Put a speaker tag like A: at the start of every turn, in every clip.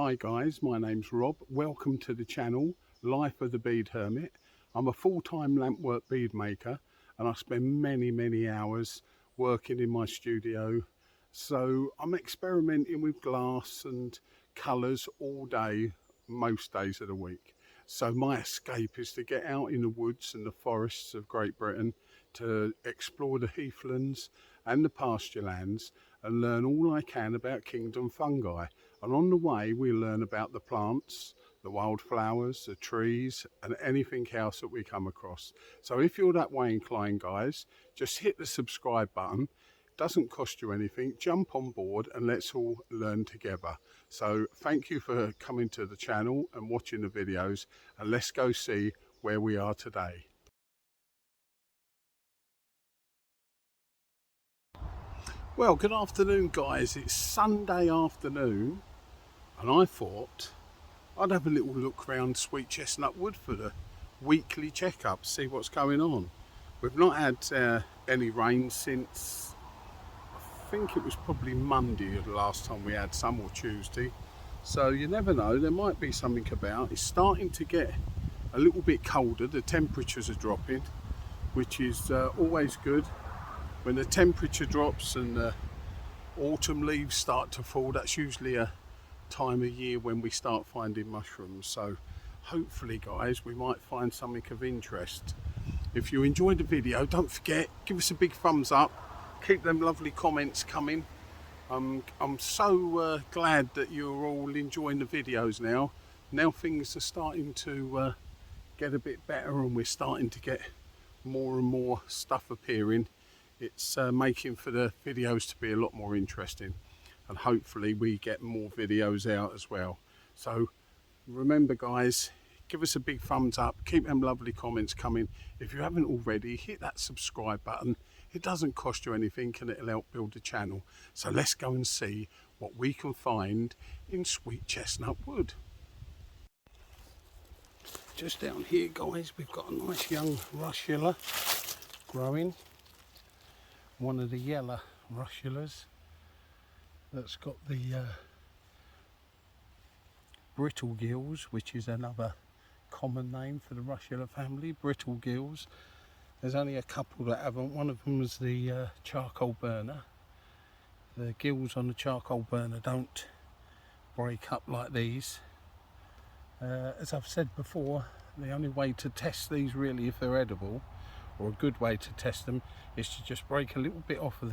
A: Hi guys, my name's Rob. Welcome to the channel, Life of the Bead Hermit. I'm a full-time lampwork bead maker and I spend many hours working in my studio. So I'm experimenting with glass and colours all day, most days of the week. So my escape is to get out in the woods and the forests of Great Britain to explore the heathlands and the pasture lands and learn all I can about kingdom fungi. And on the way we learn about the plants, the wildflowers, the trees and anything else that we come across. So if you're that way inclined guys, just hit the subscribe button. It doesn't cost you anything. Jump on board and let's all learn together. So thank you for coming to the channel and watching the videos, and let's go see where we are today. Well, good afternoon guys. It's Sunday afternoon and I thought I'd have a little look around Sweet Chestnut Wood for the weekly checkup, see what's going on. We've not had any rain since, I think it was probably Monday the last time we had some, or Tuesday. So you never know, there might be something about. It's starting to get a little bit colder, the temperatures are dropping, which is always good. When the temperature drops and the autumn leaves start to fall, that's usually a time of year when we start finding mushrooms. So hopefully guys, we might find something of interest. If you enjoyed the video, don't forget, give us a big thumbs up, keep them lovely comments coming. I'm so glad that you're all enjoying the videos now. Now things are starting to get a bit better and we're starting to get more and more stuff appearing. It's making for the videos to be a lot more interesting, and hopefully we get more videos out as well. So remember guys, give us a big thumbs up, keep them lovely comments coming. If you haven't already, hit that subscribe button. It doesn't cost you anything and it'll help build the channel. So let's go and see what we can find in Sweet Chestnut Wood. Just down here guys, we've got a nice young russula growing. One of the yellow russulas that's got the brittle gills, which is another common name for the russula family, brittle gills. There's only a couple that haven't. One of them was the charcoal burner. The gills on the charcoal burner don't break up like these. As I've said before, the only way to test these really, if they're edible, or a good way to test them, is to just break a little bit off of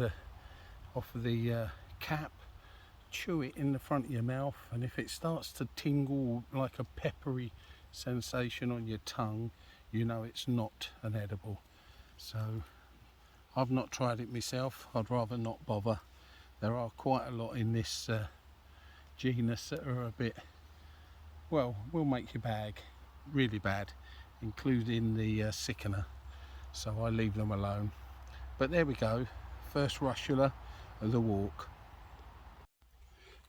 A: the cap, chew it in the front of your mouth, and if it starts to tingle like a peppery sensation on your tongue, you know it's not an edible. So I've not tried it myself, I'd rather not bother. There are quite a lot in this genus that are a bit, well, will make your bag really bad, including the sickener. So I leave them alone. But there we go, first russula of the walk.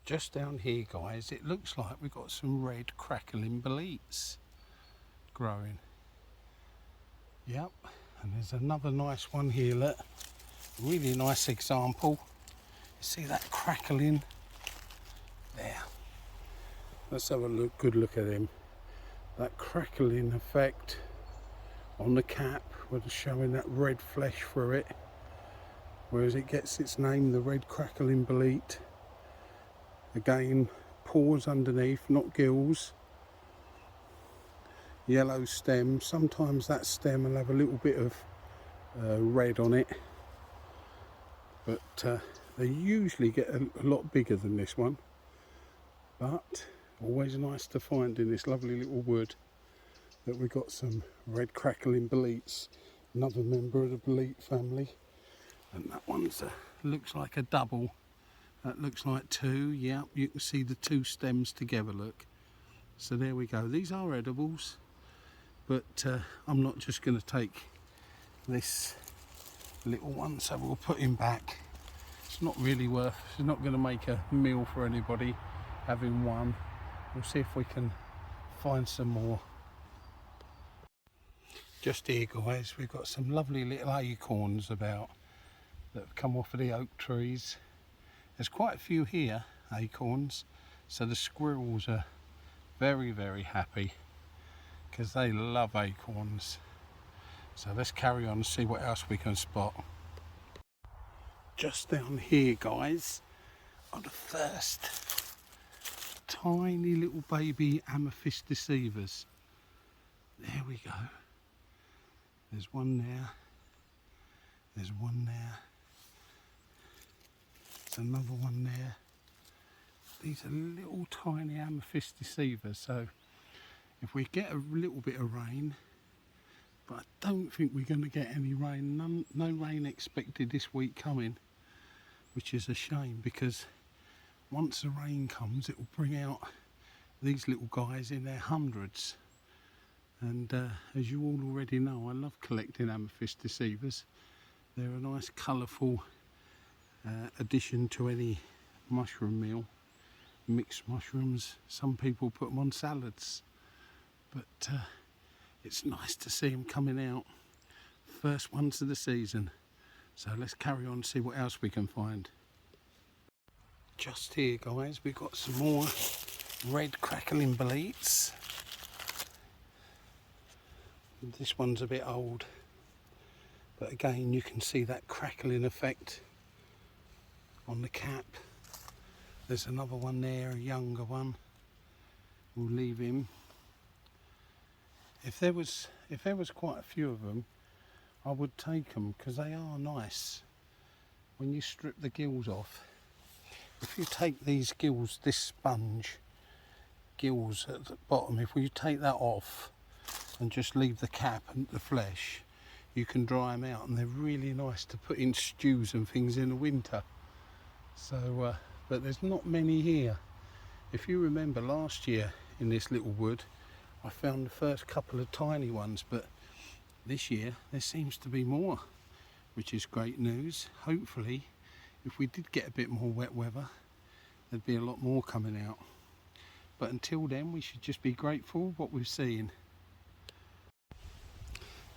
A: Just down here guys, it looks like we've got some red crackling boletes growing. Yep, and there's another nice one here, look, really nice example. You see that crackling there? Let's have a good look at him. That crackling effect on the cap, where it's showing that red flesh through it, whereas it gets its name, the red crackling bolete. Again, pores underneath, not gills. Yellow stem. Sometimes that stem will have a little bit of red on it, but they usually get a lot bigger than this one. But always nice to find in this lovely little wood that we've got some red crackling boletes, another member of the bolete family. And that one's looks like a double. That looks like two. Yeah, you can see the two stems together, look. So there we go. These are edibles, but I'm not just going to take this little one, so we'll put him back. It's not really worth, it's not going to make a meal for anybody having one. We'll see if we can find some more. Just here guys, we've got some lovely little acorns about that have come off of the oak trees. There's quite a few here, acorns. So the squirrels are very, very happy because they love acorns. So let's carry on and see what else we can spot. Just down here, guys, are the first tiny little baby amethyst deceivers. There we go. There's one there. There's one there. There's another one there. These are little tiny amethyst deceivers. So if we get a little bit of rain, but I don't think we're going to get any rain. No rain expected this week coming, which is a shame, because once the rain comes, it will bring out these little guys in their hundreds. And as you all already know, I love collecting amethyst deceivers. They're a nice colourful addition to any mushroom meal. Mixed mushrooms, some people put them on salads, but it's nice to see them coming out. First ones of the season. So let's carry on and see what else we can find. Just here, guys, we've got some more red crackling boletes. This one's a bit old, but again you can see that crackling effect on the cap. There's another one there, a younger one. We'll leave him. If there was quite a few of them, I would take them because they are nice. When you strip the gills off, if you take these gills, this sponge gills at the bottom, if we take that off and just leave the cap and the flesh, you can dry them out, and they're really nice to put in stews and things in the winter. So, but there's not many here. If you remember last year in this little wood, I found the first couple of tiny ones, but this year there seems to be more, which is great news. Hopefully, if we did get a bit more wet weather, there'd be a lot more coming out. But until then, we should just be grateful what we've seen.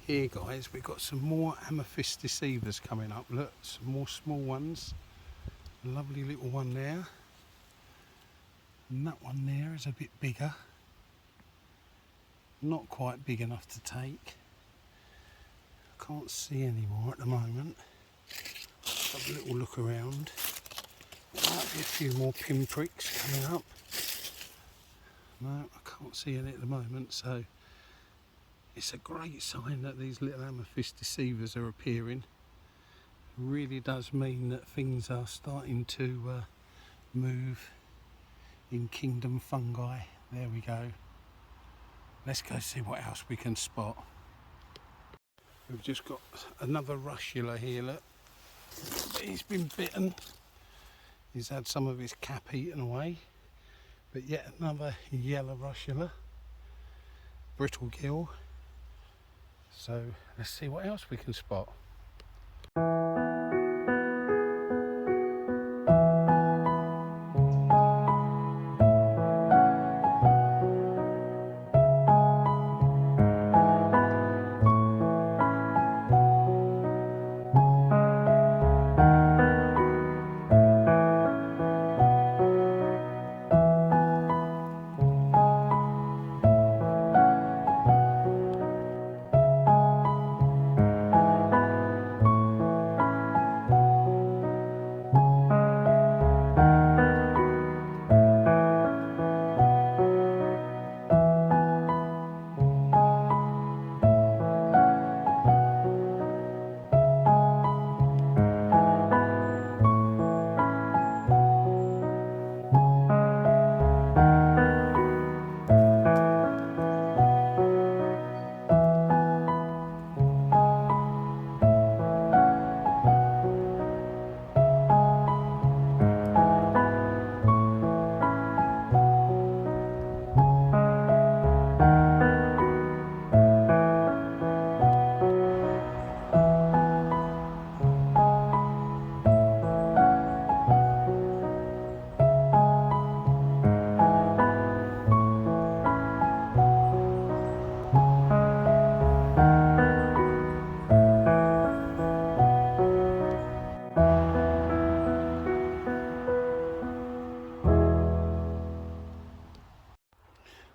A: Here, guys, we've got some more amethyst deceivers coming up. Look, some more small ones. A lovely little one there. And that one there is a bit bigger. Not quite big enough to take. Can't see any more at the moment. Let's have a little look around. There might be a few more pinpricks coming up. No, I can't see any at the moment, so it's a great sign that these little amethyst deceivers are appearing. It really does mean that things are starting to move in Kingdom Fungi. There we go. Let's go see what else we can spot. We've just got another russula here, look. He's been bitten. He's had some of his cap eaten away. But yet another yellow russula. Brittle gill. So let's see what else we can spot.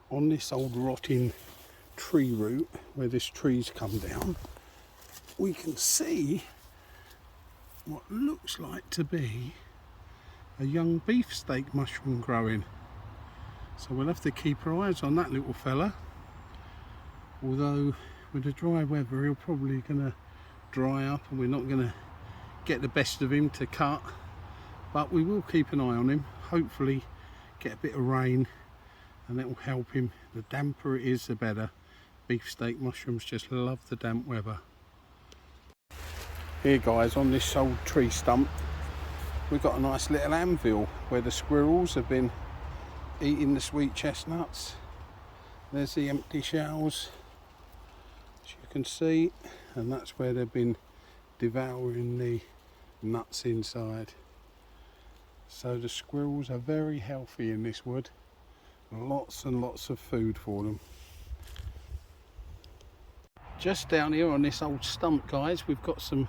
A: on this old rotting tree root where this tree's come down, we can see what looks like to be a young beefsteak mushroom growing. So we'll have to keep our eyes on that little fella. Although with the dry weather he'll probably gonna dry up and we're not gonna get the best of him to cut, but we will keep an eye on him. Hopefully get a bit of rain and that will help him. The damper it is, the better. Beefsteak mushrooms just love the damp weather. Here guys, on this old tree stump we've got a nice little anvil where the squirrels have been eating the sweet chestnuts. There's the empty shells, as you can see, and that's where they've been devouring the nuts inside. So the squirrels are very healthy in this wood. Lots and lots of food for them. Just down here on this old stump guys, we've got some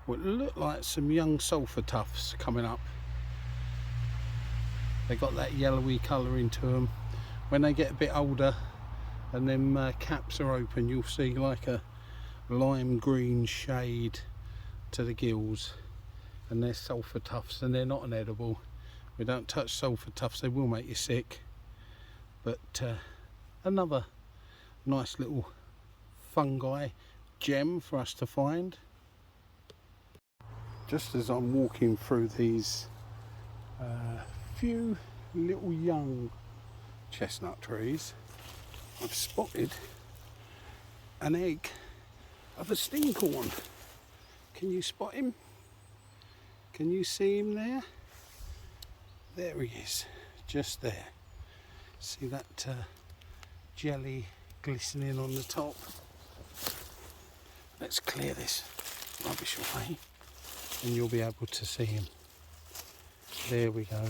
A: what look like some young sulphur tufts coming up. They got that yellowy colour into them. When they get a bit older and them caps are open, you'll see like a lime green shade to the gills, and they're sulphur tufts and they're not an edible. We don't touch sulphur tufts, they will make you sick. But another nice little fungi gem for us to find. Just as I'm walking through these few little young chestnut trees, I've spotted an egg of a stinkhorn. Can you spot him? Can you see him there? There he is, just there. See that jelly glistening on the top? Let's clear this rubbish away and you'll be able to see him. There we go.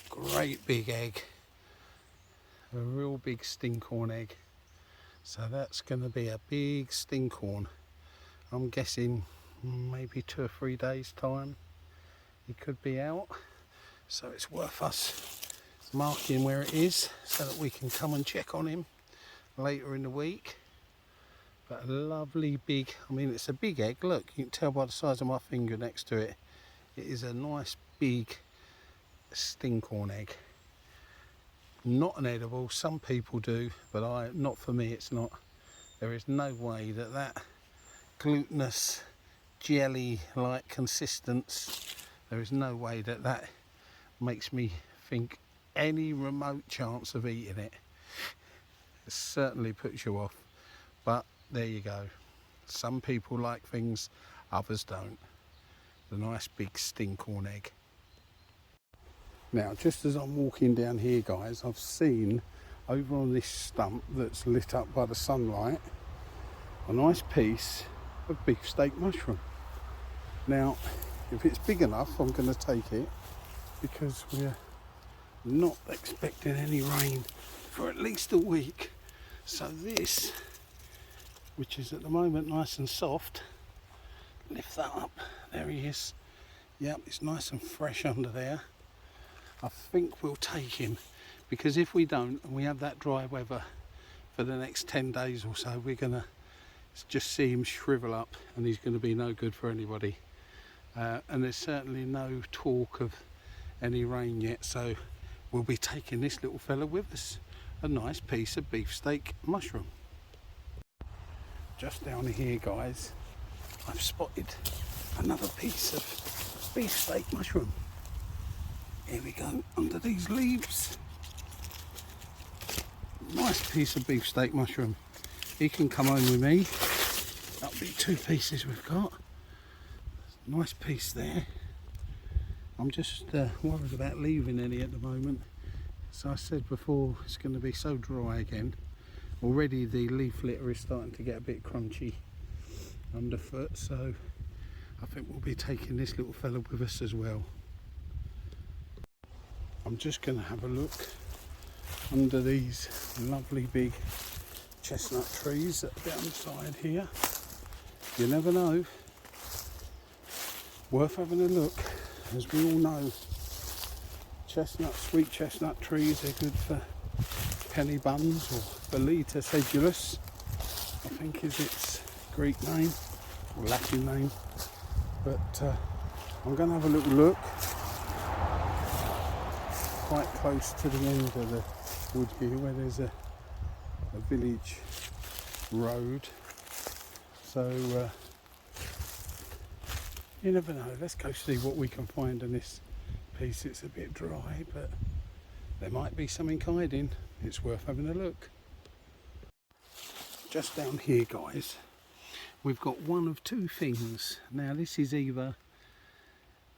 A: Great big egg. A real big stinkhorn egg. So that's going to be a big stinkhorn. I'm guessing maybe 2 or 3 days time he could be out. So it's worth us marking where it is so that we can come and check on him later in the week. But a lovely big, I mean it's a big egg, look, you can tell by the size of my finger next to it. It is a nice big stinkhorn egg. Not an edible, some people do, but not for me, it's not. There is no way that that glutinous jelly like consistence, there is no way that that makes me think any remote chance of eating it. It certainly puts you off, but there you go. Some people like things, others don't. The nice big stinkhorn egg. Now, just as I'm walking down here, guys, I've seen over on this stump that's lit up by the sunlight a nice piece of beefsteak mushroom. Now, if it's big enough, I'm going to take it because we're not expecting any rain for at least a week. So this, which is at the moment nice and soft, lift that up. There he is. Yep, it's nice and fresh under there. I think we'll take him, because if we don't and we have that dry weather for the next 10 days or so, we're gonna just see him shrivel up and he's going to be no good for anybody. And there's certainly no talk of any rain yet, so we'll be taking this little fella with us. A nice piece of beefsteak mushroom. Just down here, guys, I've spotted another piece of beefsteak mushroom. Here we go, under these leaves. Nice piece of beefsteak mushroom. He can come home with me. That'll be 2 pieces we've got. Nice piece there. I'm just worried about leaving any at the moment. As I said before, it's going to be so dry again. Already the leaf litter is starting to get a bit crunchy underfoot, so I think we'll be taking this little fella with us as well. I'm just going to have a look under these lovely big chestnut trees that are down the side here. You never know. Worth having a look. As we all know, sweet chestnut trees are good for penny buns, or Belita sedulus, I think is its Greek name or Latin name. But I'm going to have a little look quite close to the end of the wood here, where there's a village road. So you never know. Let's go see what we can find in this piece. It's a bit dry, but there might be something hiding. It's worth having a look. Just down here, guys, we've got one of two things. Now this is either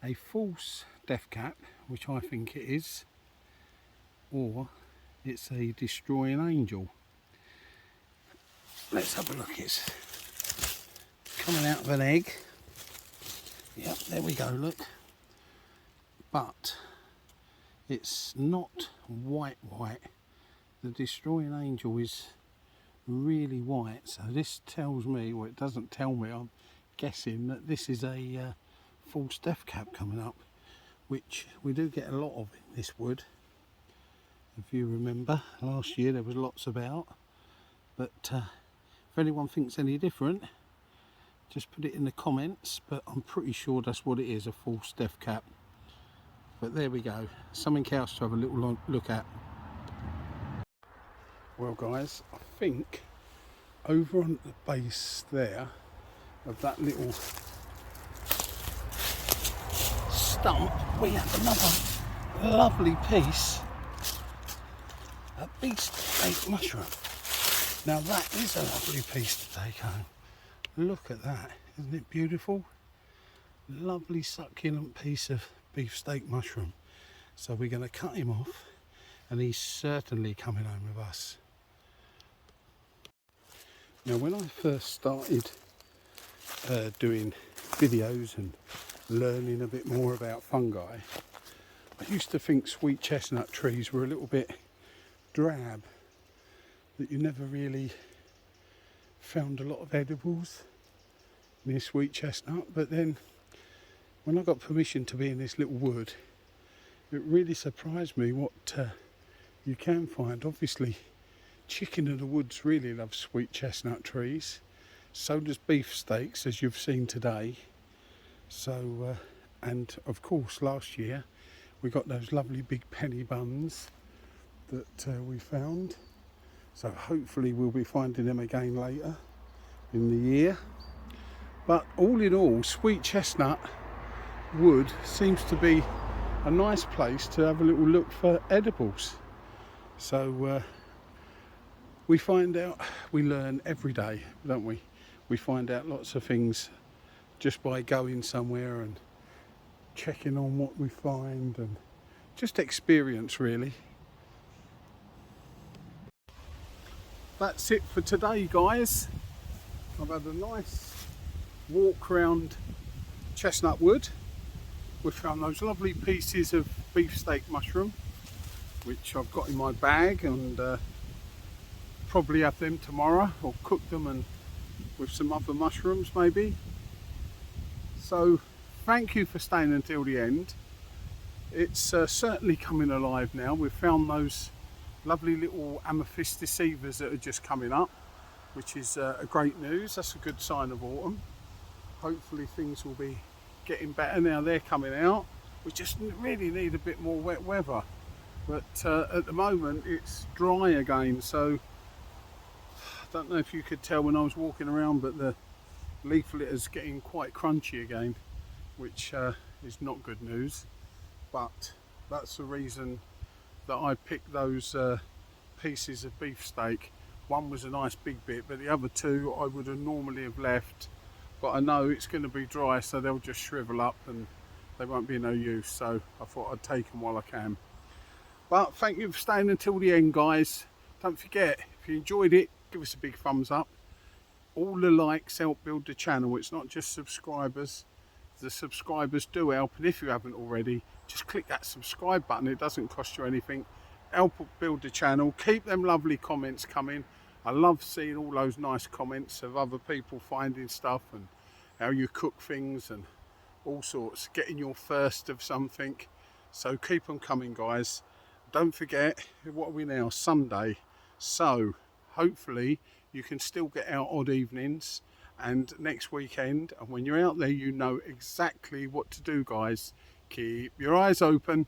A: a false death cap, which I think it is, or it's a destroying angel. Let's have a look. It's coming out of an egg. Yep, there we go, look. But it's not white. The destroying angel is really white, so this tells me, well, it doesn't tell me, I'm guessing that this is a false death cap coming up, which we do get a lot of in this wood. If you remember, last year there was lots about, but if anyone thinks any different, just put it in the comments, but I'm pretty sure that's what it is, a false death cap. But there we go, something else to have a little look at. Well guys, I think over on the base there of that little stump, we have another lovely piece of beefsteak mushroom. Now that is a lovely piece to take home. Look at that, isn't it beautiful? Lovely succulent piece of beefsteak mushroom. So we're going to cut him off, and he's certainly coming home with us. Now when I first started doing videos and learning a bit more about fungi, I used to think sweet chestnut trees were a little bit drab, that you never really found a lot of edibles near sweet chestnut. But then when I got permission to be in this little wood, it really surprised me what you can find. Obviously chicken of the woods really loves sweet chestnut trees, so does beefsteaks, as you've seen today. So and of course last year we got those lovely big penny buns that we found, so hopefully we'll be finding them again later in the year. But all in all, Sweet Chestnut Wood seems to be a nice place to have a little look for edibles. So we find out, we learn every day, don't we? We find out lots of things just by going somewhere and checking on what we find, and just experience really. That's it for today, guys. I've had a nice walk around Chestnut Wood. We found those lovely pieces of beefsteak mushroom, which I've got in my bag, and probably have them tomorrow, or cook them and with some other mushrooms maybe. So thank you for staying until the end. It's certainly coming alive now. We've found those lovely little amethyst deceivers that are just coming up, which is a great news. That's a good sign of autumn. Hopefully things will be getting better now they're coming out. We just really need a bit more wet weather, but at the moment it's dry again. So I don't know if you could tell when I was walking around, but the leaf litter's getting quite crunchy again, which is not good news. But that's the reason that I picked those pieces of beefsteak. One was a nice big bit, but the other two I would have normally have left, but I know it's going to be dry, so they'll just shrivel up and they won't be no use. So I thought I'd take them while I can. But thank you for staying until the end, guys. Don't forget, if you enjoyed it, give us a big thumbs up. All the likes help build the channel. It's not just subscribers. The subscribers do help, and if you haven't already, just click that subscribe button. It doesn't cost you anything. Help build the channel. Keep them lovely comments coming. I love seeing all those nice comments of other people finding stuff and how you cook things and all sorts, getting your first of something. So keep them coming, guys. don't forget, what are we now? Sunday. So hopefully you can still get out odd evenings and next weekend, and when you're out there you know exactly what to do, guys. Keep your eyes open.